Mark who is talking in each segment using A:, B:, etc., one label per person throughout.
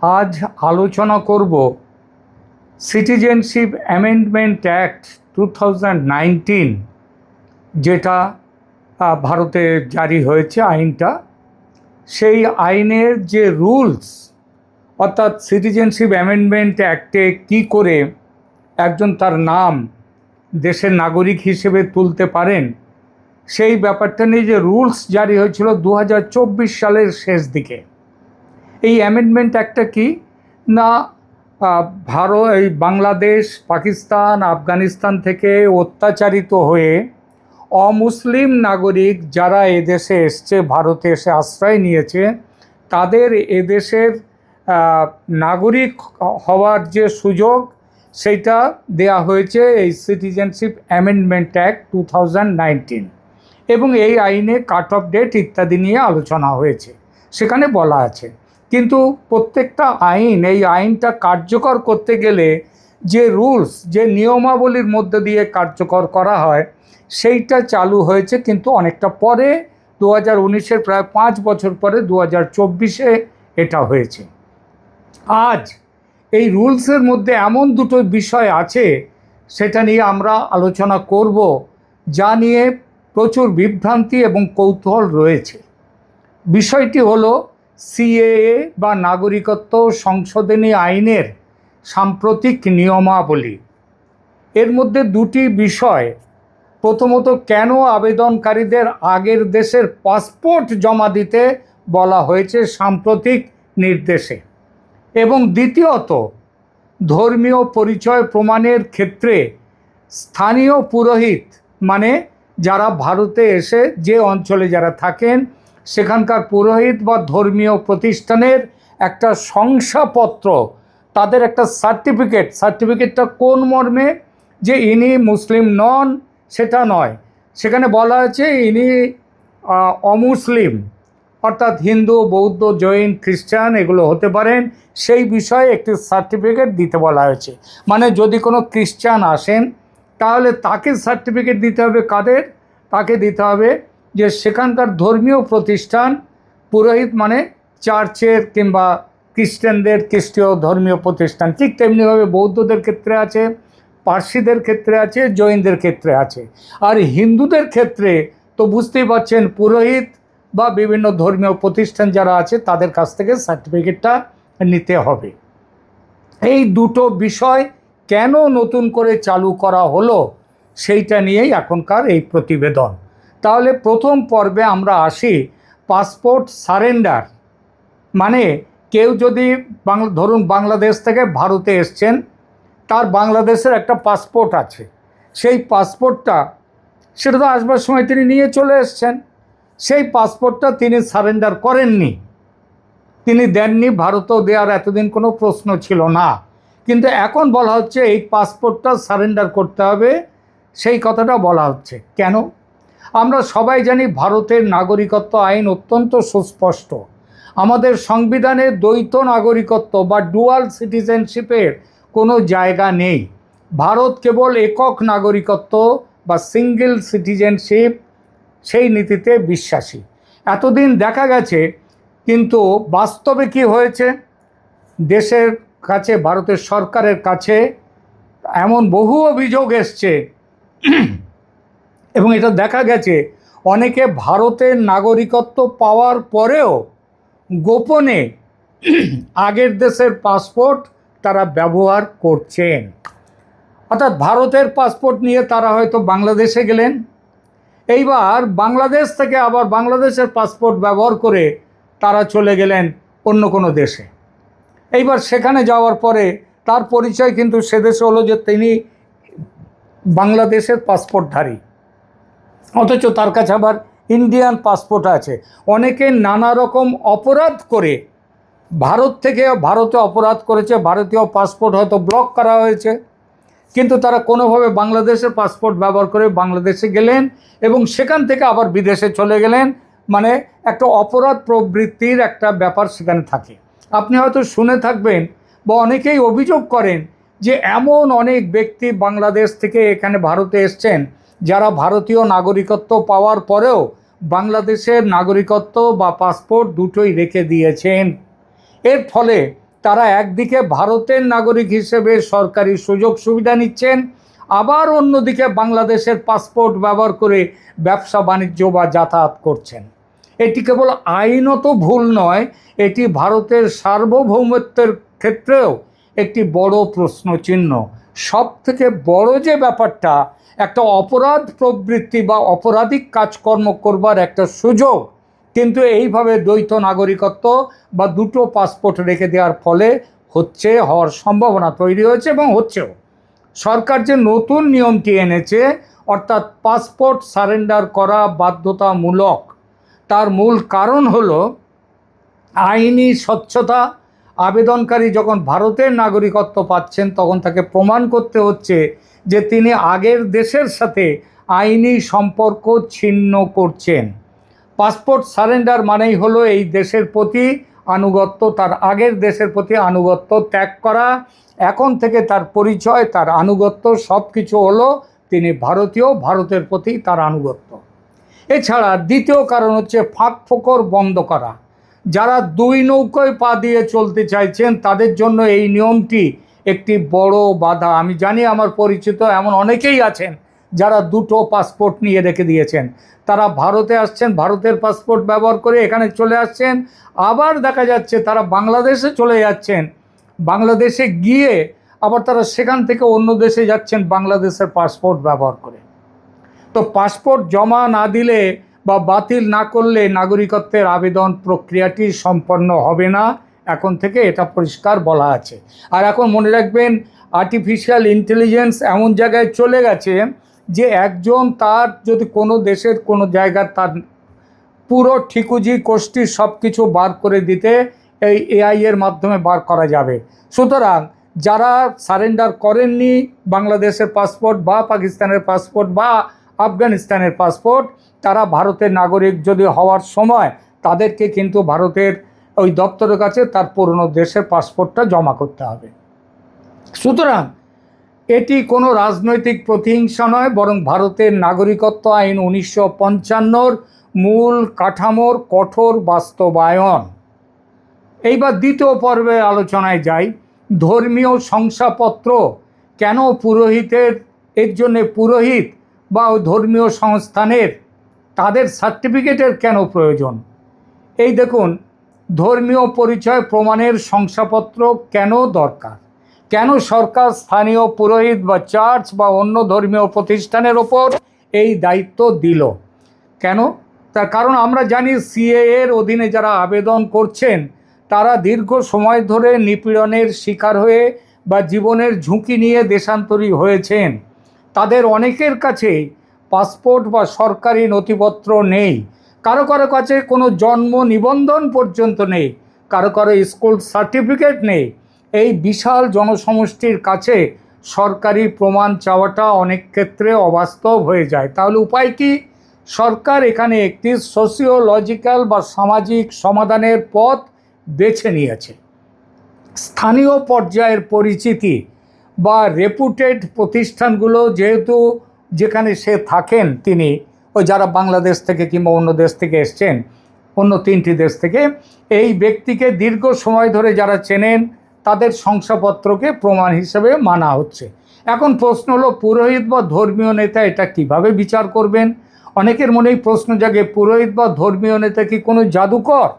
A: আজ আলোচনা করব সিটিজেনশিপ অ্যামেন্ডমেন্ট অ্যাক্ট 2019, যেটা ভারতে জারি হয়েছে আইনটা। সেই আইনের যে রুলস, অর্থাৎ সিটিজেনশিপ অ্যামেন্ডমেন্ট অ্যাক্টে কী করে একজন তার নাম দেশের নাগরিক হিসেবে তুলতে পারেন, সেই ব্যাপারটা নিয়ে যে রুলস জারি হয়েছিল 2024 সালের শেষ দিকে। এই অ্যামেন্ডমেন্ট অ্যাক্টটা কি না, এই বাংলাদেশ, পাকিস্তান, আফগানিস্তান থেকে অত্যাচারিত হয়ে অমুসলিম নাগরিক যারা এদেশে এসছে, ভারতে এসে আশ্রয় নিয়েছে, তাদের এদেশের নাগরিক হওয়ার যে সুযোগ, সেইটা দেয়া হয়েছে এই সিটিজেনশিপ অ্যামেন্ডমেন্ট অ্যাক্ট 2019। এবং এই আইনে কাট অফ ডেট ইত্যাদি নিয়ে আলোচনা হয়েছে, সেখানে বলা আছে। কিন্তু প্রত্যেকটা আইন, এই আইনটা কার্যকর করতে গেলে যে রুলস, যে নিয়মাবলীর মধ্যে দিয়ে কার্যকর করা হয়, সেইটা চালু হয়েছে কিন্তু অনেকটা পরে, 2019-এর প্রায় 5 বছর পরে 2024-এ এটা হয়েছে। আজ এই রুলসের মধ্যে এমন দুটো বিষয় আছে, সেটা নিয়ে আমরা আলোচনা করব, যা নিয়ে প্রচুর বিভ্রান্তি এবং কৌতূহল রয়েছে। বিষয়টি হলো সিএএ বা নাগরিকত্ব সংশোধনী আইনের সাম্প্রতিক নিয়মাবলী। এর মধ্যে দুটি বিষয়: প্রথমত, কেন আবেদনকারীদের আগের দেশের পাসপোর্ট জমা দিতে বলা হয়েছে সাম্প্রতিক নির্দেশে, এবং দ্বিতীয়ত, ধর্মীয় পরিচয় প্রমাণের ক্ষেত্রে স্থানীয় পুরোহিত, মানে যারা ভারতে এসে যে অঞ্চলে যারা থাকেন সেখানকার পুরোহিত বা ধর্মীয় প্রতিষ্ঠানের একটা শংসাপত্র, তাদের একটা সার্টিফিকেটটা কোন মর্মে যে ইনি মুসলিম নন সেটা নয়, সেখানে বলা আছে ইনি অমুসলিম, অর্থাৎ হিন্দু, বৌদ্ধ, জৈন, খ্রিস্টান এগুলো হতে পারেন, সেই বিষয়ে একটি সার্টিফিকেট দিতে বলা হয়েছে। মানে যদি কোনো খ্রিস্টান আসেন, তাহলে তাকে সার্টিফিকেট দিতে হবে। কাদের? তাকে দিতে হবে যে সেখানকার ধর্মীয় প্রতিষ্ঠান, পুরোহিত মানে চার্চের কিংবা খ্রিস্টানদের খ্রিস্টীয় ধর্মীয় প্রতিষ্ঠান। ঠিক তেমনিভাবে বৌদ্ধদের ক্ষেত্রে আছে, পার্সিদের ক্ষেত্রে আছে, জৈনদের ক্ষেত্রে আছে। আর হিন্দুদের ক্ষেত্রে তো বুঝতেই পারছেন, পুরোহিত বা বিভিন্ন ধর্মীয় প্রতিষ্ঠান যারা আছে তাদের কাছ থেকে সার্টিফিকেটটা নিতে হবে। এই দুটো বিষয় কেন নতুন করে চালু করা হলো, সেইটা নিয়েই এখনকার এই প্রতিবেদন। তাহলে প্রথম পর্বে আমরা আসি পাসপোর্ট সারেন্ডার। মানে কেউ যদি ধরুন বাংলাদেশ থেকে ভারতে এসছেন, তার বাংলাদেশের একটা পাসপোর্ট আছে, সেই পাসপোর্টটা সেটা তো আসবার সময় তিনি নিয়ে চলে এসছেন, সেই পাসপোর্টটা তিনি সারেন্ডার করেননি, তিনি দেননি, ভারতেও দেওয়ার এতদিন কোনো প্রশ্ন ছিল না। কিন্তু এখন বলা হচ্ছে এই পাসপোর্টটা সারেন্ডার করতে হবে, সেই কথাটা বলা হচ্ছে। কেন? আমরা সবাই জানি ভারতের নাগরিকত্ব আইন অত্যন্ত সুস্পষ্ট। আমাদের সংবিধানে দ্বৈত নাগরিকত্ব বা ডুয়াল সিটিজেনশিপের কোনো জায়গা নেই। ভারত কেবল একক নাগরিকত্ব বা সিঙ্গেল সিটিজেনশিপ, সেই নীতিতে বিশ্বাসী। এতদিন দেখা গেছে, কিন্তু বাস্তবে কি হয়েছে, দেশের কাছে, ভারতের সরকারের কাছে এমন বহু অভিযোগ এসছে এবং এটা দেখা গেছে অনেকে ভারতের নাগরিকত্ব পাওয়ার পরেও গোপনে আগের দেশের পাসপোর্ট তারা ব্যবহার করছেন। অর্থাৎ ভারতের পাসপোর্ট নিয়ে তারা হয়তো বাংলাদেশে গেলেন, এইবার বাংলাদেশ থেকে আবার বাংলাদেশের পাসপোর্ট ব্যবহার করে তারা চলে গেলেন অন্য কোনো দেশে। এইবার সেখানে যাওয়ার পরে তার পরিচয় কিন্তু সে দেশে হলো যে তিনি বাংলাদেশের পাসপোর্টধারী, অথচ তার কাছে আবার ইন্ডিয়ান পাসপোর্ট আছে। অনেকে নানা রকম অপরাধ করে ভারতে অপরাধ করেছে, ভারতীয় পাসপোর্ট হয়তো ব্লক করা হয়েছে, কিন্তু তারা কোনোভাবে বাংলাদেশের পাসপোর্ট ব্যবহার করে বাংলাদেশে গেলেন এবং সেখান থেকে আবার বিদেশে চলে গেলেন। মানে একটা অপরাধ প্রবৃত্তির একটা ব্যাপার সেখানে থাকে। আপনি হয়তো শুনে থাকবেন বা অনেকেই অভিযোগ করেন যে এমন অনেক ব্যক্তি বাংলাদেশ থেকে এখানে ভারতে এসছেন, যারা ভারতীয় নাগরিকত্ব পাওয়ার পরেও বাংলাদেশের নাগরিকত্ব বা পাসপোর্ট দুটোই রেখে দিয়েছেন। এর ফলে তারা একদিকে ভারতের নাগরিক হিসেবে সরকারি সুযোগ সুবিধা নিচ্ছেন, আবার অন্যদিকে বাংলাদেশের পাসপোর্ট ব্যবহার করে ব্যবসা বাণিজ্য বা যাতায়াত করছেন। এটি কেবল আইনত ভুল নয়, এটি ভারতের সার্বভৌমত্বের ক্ষেত্রেও একটি বড় প্রশ্নচিহ্ন। সব থেকে বড় যে ব্যাপারটা, একটা অপরাধ প্রবৃত্তি বা অপরাধিক কাজকর্ম করবার একটা সুযোগ কিন্তু এইভাবে দ্বৈত নাগরিকত্ব বা দুটো পাসপোর্ট রেখে দেওয়ার ফলে হওয়ার সম্ভাবনা তৈরি হয়েছে এবং হচ্ছেও। সরকার যে নতুন নিয়মটি এনেছে, অর্থাৎ পাসপোর্ট সারেন্ডার করা বাধ্যতামূলক, তার মূল কারণ হলো আইনি স্বচ্ছতা। আবেদনকারী যখন ভারতের নাগরিকত্ব পাচ্ছেন তখন তাকে প্রমাণ করতে হচ্ছে যে তিনি আগের দেশের সাথে আইনি সম্পর্ক ছিন্ন করছেন। পাসপোর্ট সারেন্ডার মানেই হলো এই দেশের প্রতি আনুগত্য, তার আগের দেশের প্রতি আনুগত্য ত্যাগ করা। এখন থেকে তার পরিচয়, তার আনুগত্য সব কিছু হলো তিনি ভারতীয়, ভারতের প্রতি তার আনুগত্য। এছাড়া দ্বিতীয় কারণ হচ্ছে ফাঁক ফোকর বন্ধ করা। যারা দুই নৌকায় পা দিয়ে চলতে চাইছেন তাদের জন্য এই নিয়মটি একটি বড় বাধা। আমি জানি আমার পরিচিত এমন অনেকেই আছেন যারা দুটো পাসপোর্ট নিয়ে রেখে দিয়েছেন। তারা ভারতে আসছেন, ভারতের পাসপোর্ট ব্যবহার করে এখানে চলে আসছেন, আবার দেখা যাচ্ছে তারা বাংলাদেশে চলে যাচ্ছেন, বাংলাদেশে গিয়ে আবার তারা সেখান থেকে অন্য দেশে যাচ্ছেন বাংলাদেশের পাসপোর্ট ব্যবহার করে। তো পাসপোর্ট জমা না দিলে বা বাতিল না করলে নাগরিকত্বের আবেদন প্রক্রিয়াটি সম্পন্ন হবে না, এখন থেকে এটা পরিষ্কার বলা আছে। আর এখন মনে রাখবেন, আর্টিফিশিয়াল ইন্টেলিজেন্স এমন জায়গায় চলে গেছে যে একজন তার যদি কোনো দেশের কোনো জায়গার তার পুরো ঠিকুজি কোষ্ঠী সব কিছু বার করে দিতে এই এআই এর মাধ্যমে বার করা যাবে। সুতরাং যারা সারেন্ডার করেননি বাংলাদেশের পাসপোর্ট বা পাকিস্তানের পাসপোর্ট বা আফগানিস্তানের পাসপোর্ট, তারা ভারতের নাগরিক যদি হওয়ার সময় তাদেরকে কিন্তু ভারতের ওই দপ্তরের কাছে তার পুরনো দেশের পাসপোর্টটা জমা করতে হবে। সুতরাং এটি কোনো রাজনৈতিক প্রতিহিংসা নয়, বরং ভারতের নাগরিকত্ব আইন 1955-র মূল কাঠামোর কঠোর বাস্তবায়ন। এইবার দ্বিতীয় পর্বে আলোচনায় যাই। ধর্মীয় শংসাপত্র কেন পুরোহিতের, এর জন্যে পুরোহিত বা ধর্মীয় সংস্থানের তাদের সার্টিফিকেটের কেন প্রয়োজন? এই দেখুন, ধর্মীয় পরিচয় প্রমাণের শংসাপত্র কেন দরকার? কেন সরকার স্থানীয় পুরোহিত বা চার্চ বা অন্য ধর্মীয় প্রতিষ্ঠানের ওপর এই দায়িত্ব দিল? কেন? তার কারণ আমরা জানি সিএএ এর অধীনে যারা আবেদন করছেন তারা দীর্ঘ সময় ধরে নিপীড়নের শিকার হয়ে বা জীবনের ঝুঁকি নিয়ে দেশান্তরী হয়েছেন। তাদের অনেকের কাছে পাসপোর্ট বা সরকারি নথিপত্র নেই, কারো কারো কাছে কোনো জন্ম নিবন্ধন পর্যন্ত নেই, কারো কারো স্কুল সার্টিফিকেট নেই। এই বিশাল জনসমষ্টির কাছে সরকারি প্রমাণ চাওয়াটা অনেক ক্ষেত্রে অবাস্তব হয়ে যায়। তাহলে উপায় কি? সরকার এখানে একটি সোশিওলজিক্যাল বা সামাজিক সমাধানের পথ বেছে নিয়েছে। স্থানীয় পর্যায়ের পরিচিতি বা রেপুটেড প্রতিষ্ঠানগুলো, যেহেতু যেখানে সে থাকেন তিনি, ওই যারা বাংলাদেশ থেকে কিংবা অন্য দেশ থেকে এসছেন, অন্য 3টি দেশ থেকে, এই ব্যক্তিকে দীর্ঘ সময় ধরে যারা চেনেন তাদের শংসাপত্রকে প্রমাণ হিসেবে মানা হচ্ছে। এখন প্রশ্ন হলো, পুরোহিত বা ধর্মীয় নেতা এটা কিভাবে বিচার করবেন? অনেকের মনেই প্রশ্ন জাগে, পুরোহিত বা ধর্মীয় নেতা কি কোনো জাদুকর?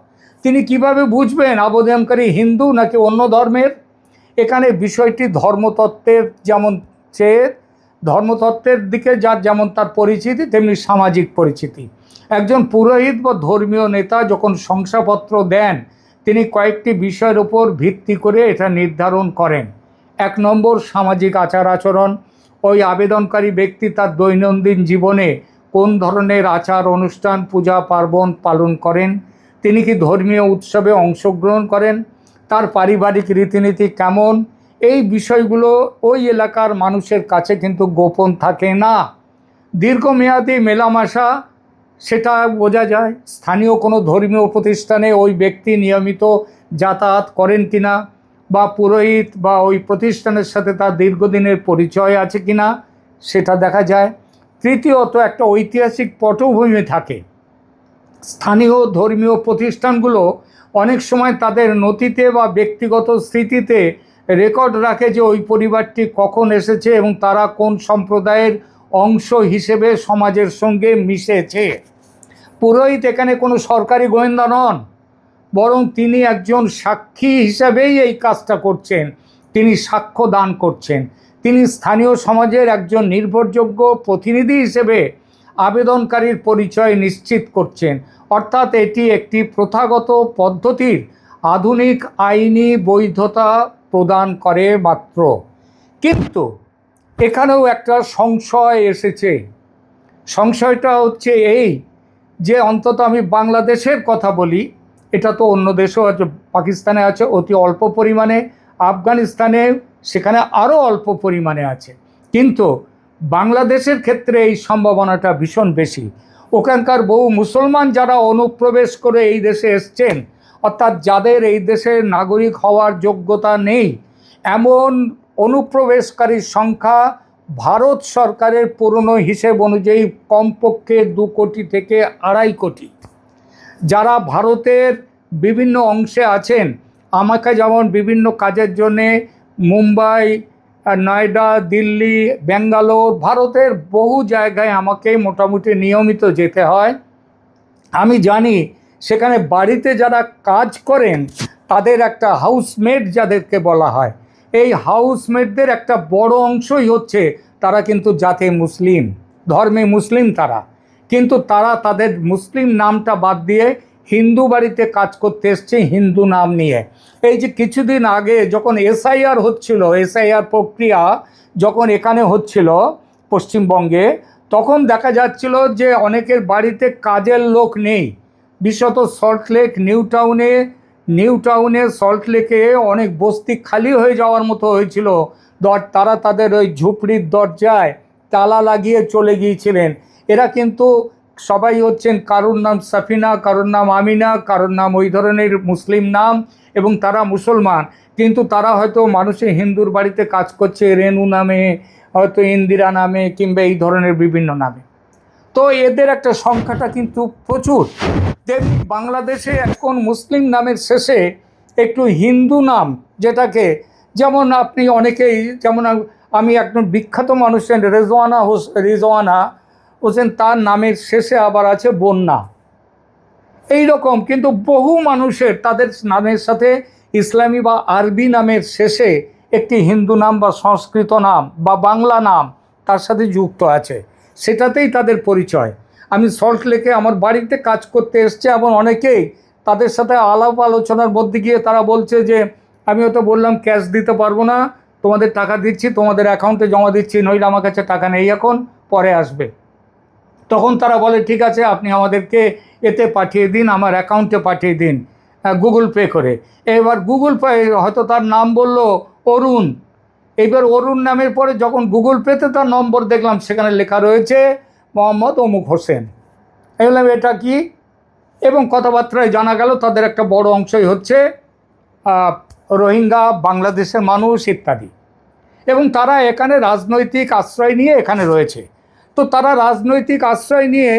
A: তিনি কিভাবে বুঝবেন আবেদনকারী হিন্দু নাকি অন্য ধর্মের? এখানে বিষয়টি ধর্মতত্ত্বের ধর্মতত্ত্বের দিকে যার যেমন তার পরিচিতি, তেমনি সামাজিক পরিচিতি। একজন পুরোহিত বা ধর্মীয় নেতা যখন শংসাপত্র দেন, তিনি কয়েকটি বিষয়ের উপর ভিত্তি করে এটা নির্ধারণ করেন। 1 নম্বর, সামাজিক আচার আচরণ। ওই আবেদনকারী ব্যক্তি তার দৈনন্দিন জীবনে কোন ধরনের আচার অনুষ্ঠান, পূজা পার্বণ পালন করেন, তিনি কি ধর্মীয় উৎসবে অংশগ্রহণ করেন, তার পারিবারিক রীতিনীতি কেমন। এই বিষয়গুলো ওই এলাকার মানুষের কাছে কিন্তু গোপন থাকে না। দীর্ঘমেয়াদী মেলামেশা, সেটা বোঝা যায়। স্থানীয় কোনো ধর্মীয় প্রতিষ্ঠানে ওই ব্যক্তি নিয়মিত যাতায়াত করেন কিনা, বা পুরোহিত বা ওই প্রতিষ্ঠানের সাথে তার দীর্ঘদিনের পরিচয় আছে কিনা, সেটা দেখা যায়। তৃতীয়ত, একটা ঐতিহাসিক পটভূমি থাকে। স্থানীয় ধর্মীয় প্রতিষ্ঠানগুলো অনেক সময় তাদের নথিতে বা ব্যক্তিগত স্মৃতিতে রেকর্ড রাখে যে ওই পরিবারটি কখন এসেছে এবং তারা কোন সম্প্রদায়ের অংশ হিসেবে সমাজের সঙ্গে মিশেছে। পুরোহিত এখানে কোনো সরকারি গোয়েন্দা নন, বরং তিনি একজন সাক্ষী হিসাবেই এই কাজটা করছেন। তিনি সাক্ষ্য দান করছেন, তিনি স্থানীয় সমাজের একজন নির্ভরযোগ্য প্রতিনিধি হিসেবে আবেদনকারীর পরিচয় নিশ্চিত করছেন। অর্থাৎ এটি একটি প্রথাগত পদ্ধতির আধুনিক আইনি বৈধতা প্রদান করে মাত্র। কিন্তু এখানেও একটা সংশয় এসেছে। সংশয়টা হচ্ছে এই যে, অন্তত আমি বাংলাদেশের কথা বলি, এটা তো অন্য দেশেও আছে, পাকিস্তানে আছে অতি অল্প পরিমাণে, আফগানিস্তানে সেখানে আরও অল্প পরিমাণে আছে, কিন্তু বাংলাদেশের ক্ষেত্রে এই সম্ভাবনাটা ভীষণ বেশি। ওখানকার বহু মুসলমান যারা অনুপ্রবেশ করে এই দেশে এসছেন, অর্থাৎ যাদের এই দেশের নাগরিক হওয়ার যোগ্যতা নেই, এমন অনুপ্রবেশকারীর সংখ্যা ভারত সরকারের পুরনো হিসেব অনুযায়ী কমপক্ষে 2 কোটি থেকে 2.5 কোটি। যারা ভারতের বিভিন্ন অংশে আছেন, আমাকে যেমন বিভিন্ন কাজের জন্যে মুম্বাই, নয়ডা, দিল্লি, ব্যাঙ্গালোর, ভারতের বহু জায়গায় আমাকে মোটামুটি নিয়মিত যেতে হয়। আমি জানি সেখানে বাড়িতে যারা কাজ করেন তাদের একটা হাউসমেট যাদেরকে বলা হয়, এই হাউসমেটদের একটা বড় অংশই হচ্ছে তারা কিন্তু জাতে মুসলিম, ধর্মে মুসলিম তারা, কিন্তু তারা তাদের মুসলিম নামটা বাদ দিয়ে হিন্দু বাড়িতে কাজ করতে এসছে হিন্দু নাম নিয়ে। এই যে কিছুদিন আগে যখন এসআইআর হচ্ছিল, এসআইআর প্রক্রিয়া যখন এখানে হচ্ছিল পশ্চিমবঙ্গে, তখন দেখা যাচ্ছিল যে অনেকের বাড়িতে কাজের লোক নেই। বিশেষত সল্টলেক, নিউ টাউনে সল্টলেকে অনেক বস্তি খালি হয়ে যাওয়ার মতো হয়েছিল। তারা তাদের ওই ঝুপড়ির দরজায় তালা লাগিয়ে চলে গিয়েছিলেন। এরা কিন্তু সবাই হচ্ছেন, কারোর নাম সাফিনা, কারোর নাম আমিনা, কারোর নাম ওই ধরনের মুসলিম নাম, এবং তারা মুসলমান, কিন্তু তারা হয়তো মানুষের হিন্দুর বাড়িতে কাজ করছে রেনু নামে, হয়তো ইন্দিরা নামে, কিংবা এই ধরনের বিভিন্ন নামে। তো এদের একটা সংখ্যাটা কিন্তু প্রচুর। তেমনি বাংলাদেশে এখন মুসলিম নামের শেষে একটু হিন্দু নাম, যেটাকে যেমন আপনি অনেকেই, যেমন আমি একজন বিখ্যাত মানুষের রিজওয়ানা হোসেন, তার নামের শেষে আবার আছে বন্যা, এই রকম। কিন্তু বহু মানুষের তাদের নামের সাথে ইসলামী বা আরবি নামের শেষে একটি হিন্দু নাম বা সংস্কৃত নাম বা বাংলা নাম তার সাথে যুক্ত আছে, সেটাতেই তাদের পরিচয়। আমি সল্টলেকে আমার বাড়িতে কাজ করতে এসছে, এবং অনেকেই তাদের সাথে আলাপ আলোচনার মধ্যে গিয়ে তারা বলছে যে, আমি হয়তো বললাম ক্যাশ দিতে পারবো না, তোমাদের টাকা দিচ্ছি, তোমাদের অ্যাকাউন্টে জমা দিচ্ছি, নইলে আমার কাছে টাকা নেই এখন, পরে আসবে। তখন তারা বলে ঠিক আছে, আপনি আমাদেরকে এতে পাঠিয়ে দিন, আমার অ্যাকাউন্টে পাঠিয়ে দিন গুগল পে করে। এবার গুগল পে, হয়তো তার নাম বলল অরুণ, এবার অরুণ নামের পরে যখন গুগল পেতে তার নম্বর দেখলাম, সেখানে লেখা রয়েছে মোহাম্মদ অমুক হোসেন। আমি বললাম এটা কি? এবং কথাবার্তায় জানা গেল তাদের একটা বড় অংশই হচ্ছে রোহিঙ্গা, বাংলাদেশের মানুষ ইত্যাদি, এবং তারা এখানে রাজনৈতিক আশ্রয় নিয়ে এখানে রয়েছে। তো তারা রাজনৈতিক আশ্রয় নিয়ে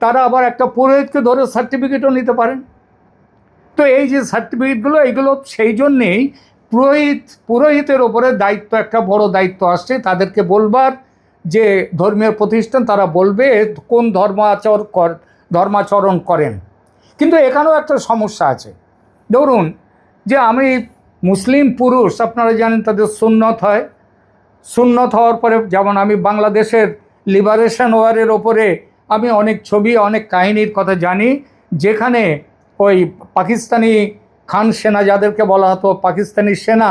A: তারা আবার একটা পুরোহিতকে ধরে সার্টিফিকেটও নিতে পারেন। তো এই যে সার্টিফিকেটগুলো, এইগুলো সেই জন্যেই পুরোহিতের ওপরে দায়িত্ব, একটা বড় দায়িত্ব আসছে তাদেরকে বলবার, যে ধর্মীয় প্রতিষ্ঠান তারা বলবে কোন ধর্মাচরণ করেন। কিন্তু এখানেও একটা সমস্যা আছে। ধরুন যে আমি মুসলিম পুরুষ, আপনারা জানেন তাদের সুন্নত হয়, সুন্নত হওয়ার পরে, যেমন আমি বাংলাদেশের লিবারেশন ওয়ারের ওপরে আমি অনেক ছবি, অনেক কাহিনীর কথা জানি, যেখানে ওই পাকিস্তানি খান সেনা, যাদেরকে বলা হতো পাকিস্তানি সেনা,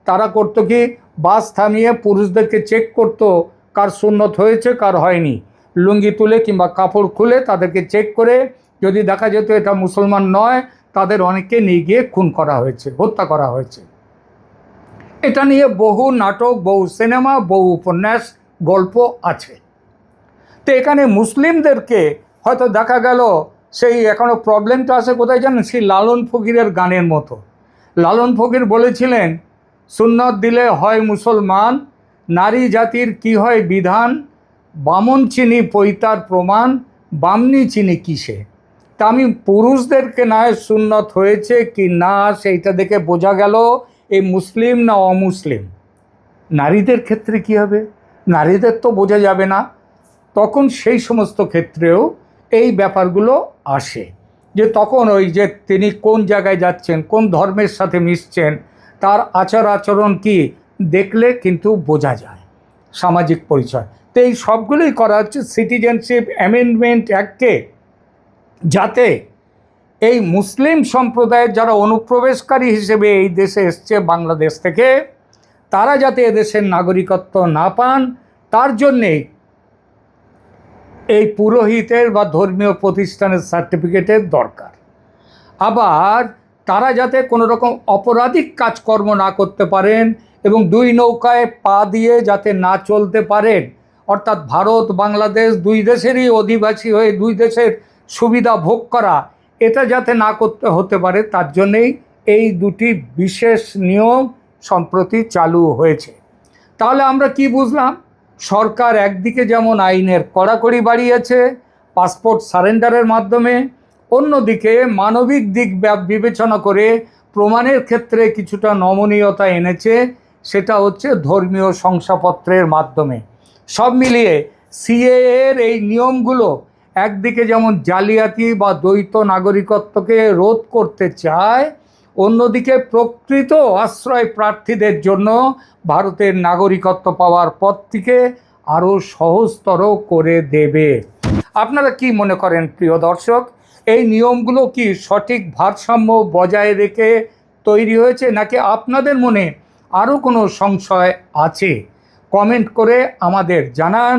A: তারা করতো কি, বাস থামিয়ে পুরুষদেরকে চেক করতো কার সুন্নত হয়েছে কার হয়নি, লুঙ্গি তুলে কিংবা কাপড় খুলে তাদেরকে চেক করে যদি দেখা যেত এটা মুসলমান নয়, তাদের অনেককে নিয়ে গিয়ে খুন করা হয়েছে, হত্যা করা হয়েছে। এটা নিয়ে বহু নাটক, বহু সিনেমা, বহু উপন্যাস, গল্প আছে। তো এখানে মুসলিমদেরকে হয়তো দেখা গেল, সেই এখনও প্রবলেমটা আসে কোথায় জানেন, সেই লালন ফকিরের গানের মতো। লালন ফকির বলেছিলেন, সুন্নত দিলে হয় মুসলমান, নারী জাতির কি হয় বিধান, বামন চিনি পৈতার প্রমাণ, বামনি চিনি কিসে। তা আমি পুরুষদেরকে না সুন্নত হয়েছে কি না সেইটা দেখে বোঝা গেল এই মুসলিম না অমুসলিম। নারীদের ক্ষেত্রে কি হবে? নারীদের তো বোঝা যাবে না। তখন সেই সমস্ত ক্ষেত্রেও এই ব্যাপারগুলো আসে, যে তখন ওই যে তিনি কোন জায়গায় যাচ্ছেন, কোন ধর্মের সাথে মিশছেন, তার আচার আচরণ কি দেখলে কিন্তু বোঝা যায়, সামাজিক পরিচয়। তো এই সবগুলোই করা হচ্ছে সিটিজেনশিপ অ্যামেন্ডমেন্ট অ্যাক্টে, যাতে এই মুসলিম সম্প্রদায়ের যারা অনুপ্রবেশকারী হিসেবে এই দেশে এসছে বাংলাদেশ থেকে, তারা যাতে এদেশের নাগরিকত্ব না পান, তার জন্যেই এই পুরোহিতের বা ধর্মীয় প্রতিষ্ঠানের সার্টিফিকেটের দরকার। আবার তারা যাতে কোনো রকম অপরাধিক কাজকর্ম না করতে পারেন এবং দুই নৌকায় পা দিয়ে যাতে না চলতে পারেন, অর্থাৎ ভারত বাংলাদেশ দুই দেশেরই অধিবাসী হয়ে দুই দেশের সুবিধা ভোগ করা, এটা যাতে না করতে হতে পারে, তার জন্যেই এই দুটি বিশেষ নিয়ম সম্প্রতি চালু হয়েছে। তাহলে আমরা কি বুঝলাম? সরকার একদিকে যেমন আইনের কড়াকড়ি বাড়িয়েছে পাসপোর্ট সারেন্ডারের মাধ্যমে, অন্যদিকে মানবিক দিক বিবেচনা করে প্রমাণের ক্ষেত্রে কিছুটা নমনীয়তা এনেছে, সেটা হচ্ছে ধর্মীয় শংসাপত্রের মাধ্যমে। সব মিলিয়ে সিএএর এই নিয়মগুলো একদিকে যেমন জালিয়াতি বা দ্বৈত নাগরিকত্বকে রোধ করতে চায়, অন্যদিকে প্রকৃত আশ্রয় প্রার্থীদের জন্য ভারতের নাগরিকত্ব পাওয়ার পথটিকে আরও সহজতর করে দেবে। আপনারা কি মনে করেন প্রিয় দর্শক? এই নিয়মগুলো কি সঠিক ভারসাম্য বজায় রেখে তৈরি হয়েছে, নাকি আপনাদের মনে আরও কোনো সংশয় আছে? কমেন্ট করে আমাদের জানান।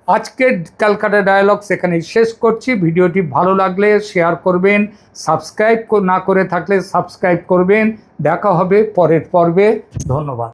A: আজকের ক্যালকাটা ডায়ালগস এখানেই শেষ করছি। ভিডিওটি ভালো লাগলে শেয়ার করবেন, সাবস্ক্রাইব না করে থাকলে সাবস্ক্রাইব করবেন। দেখা হবে পরের পর্বে। ধন্যবাদ।